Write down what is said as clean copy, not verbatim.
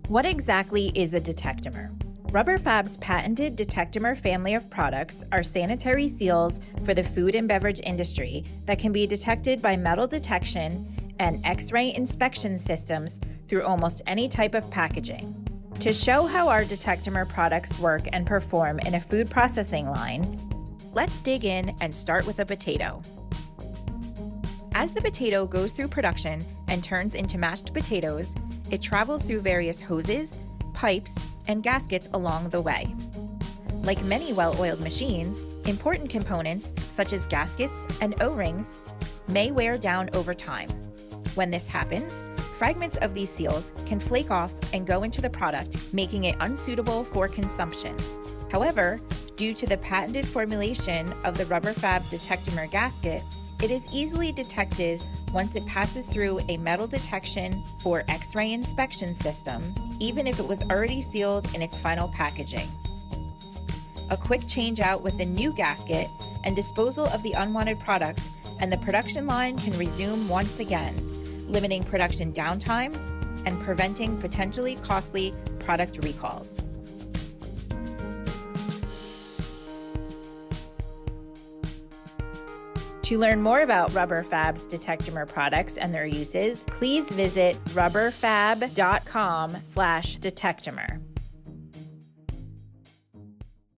What exactly is a detectomer? Rubber Fab's patented Detectomer family of products are sanitary seals for the food and beverage industry that can be detected by metal detection and X-ray inspection systems through almost any type of packaging. To show how our Detectomer products work and perform in a food processing line, let's dig in and start with a potato. As the potato goes through production and turns into mashed potatoes, it travels through various hoses, pipes, and gaskets along the way. Like many well-oiled machines, important components such as gaskets and O-rings may wear down over time. When this happens, fragments of these seals can flake off and go into the product, making it unsuitable for consumption. However, due to the patented formulation of the Rubber Fab Detectomer gasket, it is easily detected once it passes through a metal detection or X-ray inspection system, even if it was already sealed in its final packaging. A quick change out with the new gasket and disposal of the unwanted product, and the production line can resume once again, limiting production downtime and preventing potentially costly product recalls. To learn more about Rubber Fab's Detectomer products and their uses, please visit rubberfab.com/detectomer.